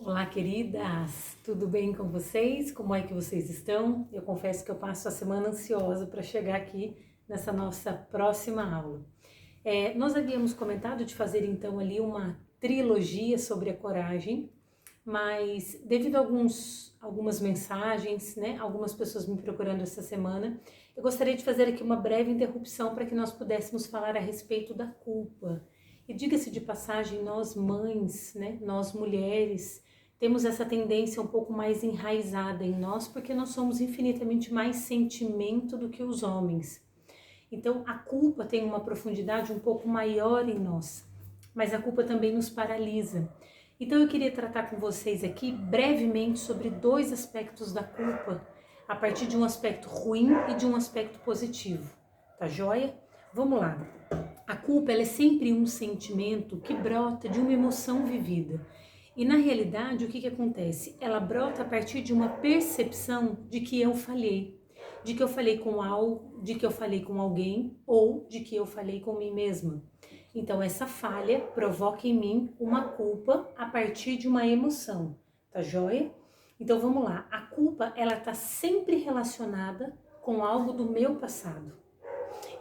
Olá, queridas! Tudo bem com vocês? Como é que vocês estão? Eu confesso que eu passo a semana ansiosa para chegar aqui nessa nossa próxima aula. Nós havíamos comentado de fazer então ali uma trilogia sobre a coragem, mas devido a algumas mensagens, né, algumas pessoas me procurando essa semana, eu gostaria de fazer aqui uma breve interrupção para que nós pudéssemos falar a respeito da culpa. E diga-se de passagem, nós mães, né, nós mulheres, temos essa tendência um pouco mais enraizada em nós, porque nós somos infinitamente mais sentimento do que os homens. Então, a culpa tem uma profundidade um pouco maior em nós, mas a culpa também nos paralisa. Então, eu queria tratar com vocês aqui brevemente sobre dois aspectos da culpa, a partir de um aspecto ruim e de um aspecto positivo. Tá joia? Vamos lá. A culpa, ela é sempre um sentimento que brota de uma emoção vivida. E na realidade, o que acontece? Ela brota a partir de uma percepção de que eu falhei, de que eu falei com algo, de que eu falei com alguém ou de que eu falei com mim mesma. Então essa falha provoca em mim uma culpa a partir de uma emoção, tá joia? Então vamos lá, a culpa ela tá sempre relacionada com algo do meu passado.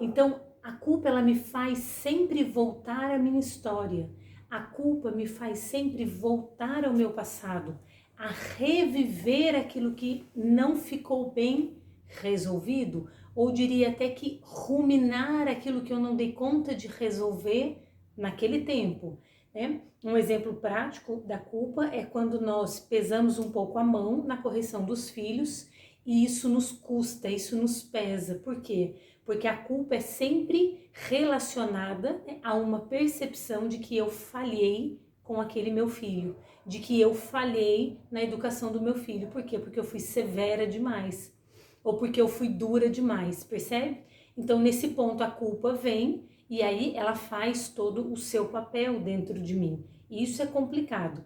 Então a culpa ela me faz sempre voltar à minha história. A culpa me faz sempre voltar ao meu passado, a reviver aquilo que não ficou bem resolvido, ou diria até que ruminar aquilo que eu não dei conta de resolver naquele tempo, né? Um exemplo prático da culpa é quando nós pesamos um pouco a mão na correção dos filhos e isso nos custa, isso nos pesa. Por quê? Porque a culpa é sempre relacionada, né, a uma percepção de que eu falhei com aquele meu filho, de que eu falhei na educação do meu filho. Por quê? Porque eu fui severa demais, ou porque eu fui dura demais, percebe? Então, nesse ponto, a culpa vem e aí ela faz todo o seu papel dentro de mim. E isso é complicado.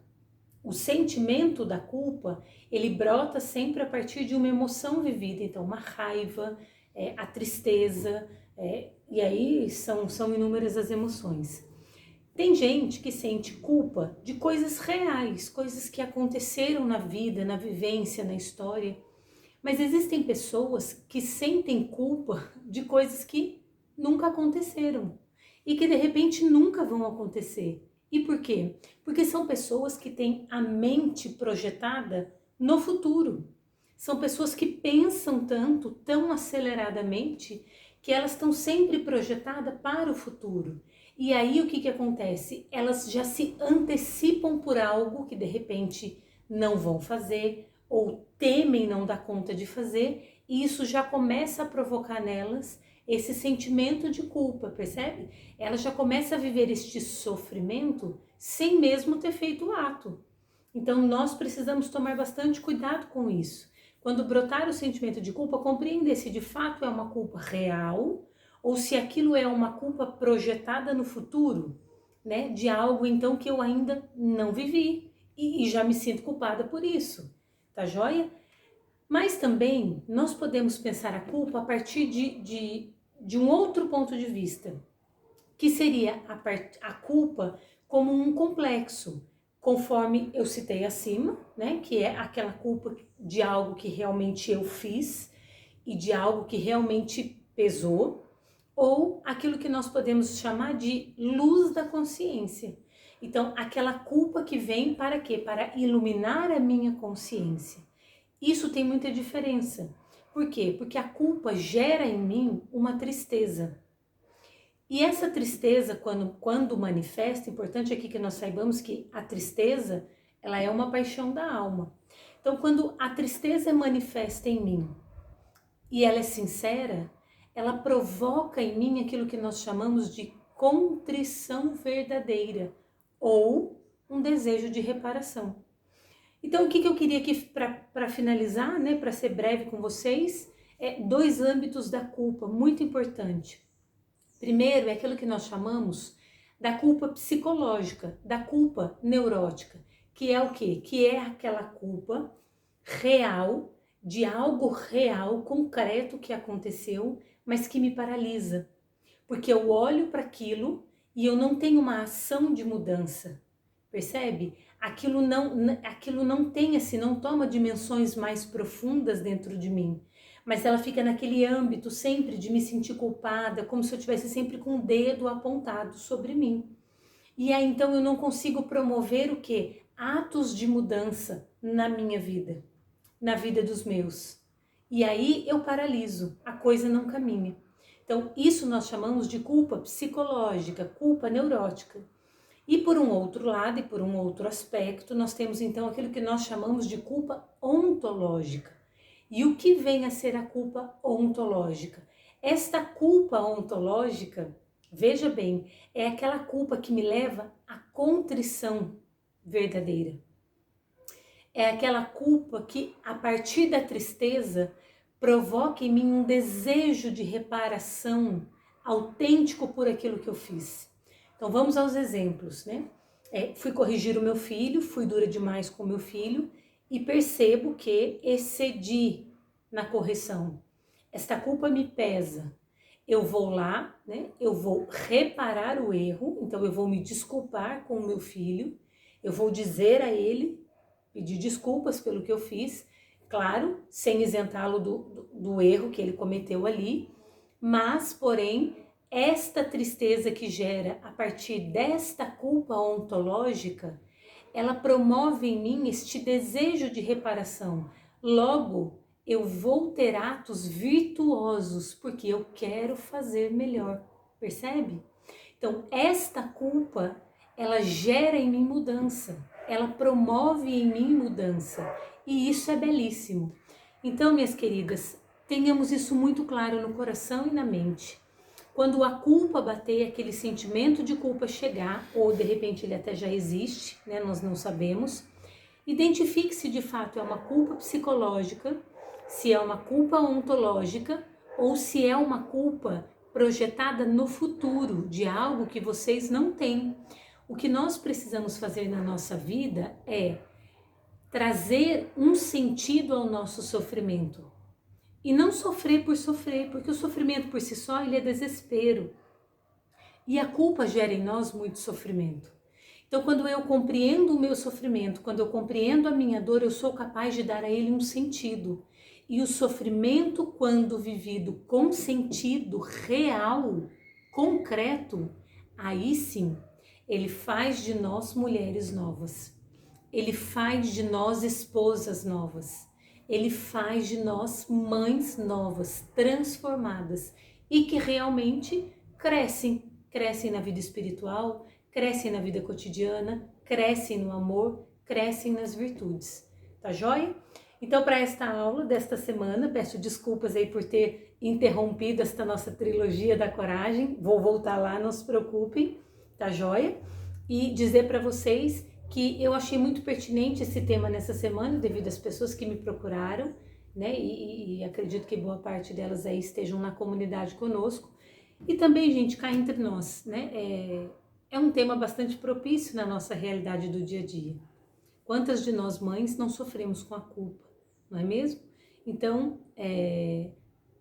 O sentimento da culpa, ele brota sempre a partir de uma emoção vivida, então uma raiva, a tristeza, e aí são inúmeras as emoções. Tem gente que sente culpa de coisas reais, coisas que aconteceram na vida, na vivência, na história, mas existem pessoas que sentem culpa de coisas que nunca aconteceram e que de repente nunca vão acontecer. E por quê? Porque são pessoas que têm a mente projetada no futuro. São pessoas que pensam tanto, tão aceleradamente, que elas estão sempre projetadas para o futuro. E aí o que acontece? Elas já se antecipam por algo que de repente não vão fazer ou temem não dar conta de fazer, e isso já começa a provocar nelas esse sentimento de culpa, percebe? Ela já começa a viver este sofrimento sem mesmo ter feito o ato. Então nós precisamos tomar bastante cuidado com isso. Quando brotar o sentimento de culpa, compreender se de fato é uma culpa real ou se aquilo é uma culpa projetada no futuro, né? De algo então que eu ainda não vivi e já me sinto culpada por isso, tá joia? Mas também nós podemos pensar a culpa a partir de um outro ponto de vista, que seria a culpa como um complexo, conforme eu citei acima, né? Que é aquela culpa de algo que realmente eu fiz e de algo que realmente pesou, ou aquilo que nós podemos chamar de luz da consciência. Então, aquela culpa que vem para quê? Para iluminar a minha consciência. Isso tem muita diferença. Por quê? Porque a culpa gera em mim uma tristeza. E essa tristeza, quando manifesta, importante aqui que nós saibamos que a tristeza, ela é uma paixão da alma. Então, quando a tristeza é manifesta em mim e ela é sincera, ela provoca em mim aquilo que nós chamamos de contrição verdadeira ou um desejo de reparação. Então, o que eu queria aqui para finalizar, né, para ser breve com vocês, é dois âmbitos da culpa muito importante. Primeiro é aquilo que nós chamamos da culpa psicológica, da culpa neurótica, que é o quê? Que é aquela culpa real, de algo real, concreto que aconteceu, mas que me paralisa. Porque eu olho para aquilo e eu não tenho uma ação de mudança. percebe? Aquilo não tem assim, não toma dimensões mais profundas dentro de mim, mas ela fica naquele âmbito sempre de me sentir culpada, como se eu tivesse sempre com o dedo apontado sobre mim. E aí então eu não consigo promover o quê? Atos de mudança na minha vida, na vida dos meus. E aí eu paraliso, a coisa não caminha. Então isso nós chamamos de culpa psicológica, culpa neurótica. E por um outro lado e por um outro aspecto, nós temos então aquilo que nós chamamos de culpa ontológica. E o que vem a ser a culpa ontológica? Esta culpa ontológica, veja bem, é aquela culpa que me leva à contrição verdadeira. É aquela culpa que, a partir da tristeza, provoca em mim um desejo de reparação autêntico por aquilo que eu fiz. Então vamos aos exemplos, né? Fui corrigir o meu filho, fui dura demais com o meu filho e percebo que excedi na correção. Esta culpa me pesa. Eu vou lá, né? Eu vou reparar o erro, então eu vou me desculpar com o meu filho, eu vou dizer a ele, pedir desculpas pelo que eu fiz, claro, sem isentá-lo do erro que ele cometeu ali, mas, porém, esta tristeza que gera a partir desta culpa ontológica, ela promove em mim este desejo de reparação. Logo, eu vou ter atos virtuosos, porque eu quero fazer melhor, percebe? Então, esta culpa, ela gera em mim mudança, ela promove em mim mudança, e isso é belíssimo. Então, minhas queridas, tenhamos isso muito claro no coração e na mente. Quando a culpa bater, aquele sentimento de culpa chegar, ou de repente ele até já existe, né? Nós não sabemos. Identifique se de fato é uma culpa psicológica, se é uma culpa ontológica, ou se é uma culpa projetada no futuro, de algo que vocês não têm. O que nós precisamos fazer na nossa vida é trazer um sentido ao nosso sofrimento. E não sofrer por sofrer, porque o sofrimento por si só, ele é desespero. E a culpa gera em nós muito sofrimento. Então, quando eu compreendo o meu sofrimento, quando eu compreendo a minha dor, eu sou capaz de dar a ele um sentido. E o sofrimento, quando vivido com sentido real, concreto, aí sim, ele faz de nós mulheres novas. Ele faz de nós esposas novas. Ele faz de nós mães novas, transformadas e que realmente crescem na vida espiritual, crescem na vida cotidiana, crescem no amor, crescem nas virtudes. Tá joia? Então, para esta aula desta semana, peço desculpas aí por ter interrompido esta nossa trilogia da coragem. Vou voltar lá, não se preocupem, tá joia? E dizer para vocês que eu achei muito pertinente esse tema nessa semana, devido às pessoas que me procuraram, né? E acredito que boa parte delas aí estejam na comunidade conosco. E também, gente, cá entre nós, né? É um tema bastante propício na nossa realidade do dia a dia. Quantas de nós mães não sofremos com a culpa, não é mesmo? Então,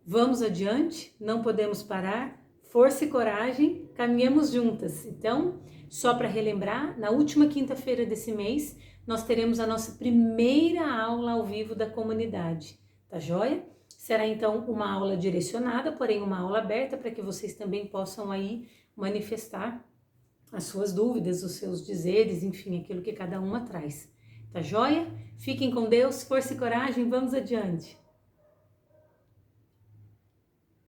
vamos adiante, não podemos parar, força e coragem, caminhamos juntas. Então, só para relembrar, na última quinta-feira desse mês, nós teremos a nossa primeira aula ao vivo da comunidade, tá joia? Será então uma aula direcionada, porém uma aula aberta para que vocês também possam aí manifestar as suas dúvidas, os seus dizeres, enfim, aquilo que cada uma traz. Tá joia? Fiquem com Deus, força e coragem, vamos adiante!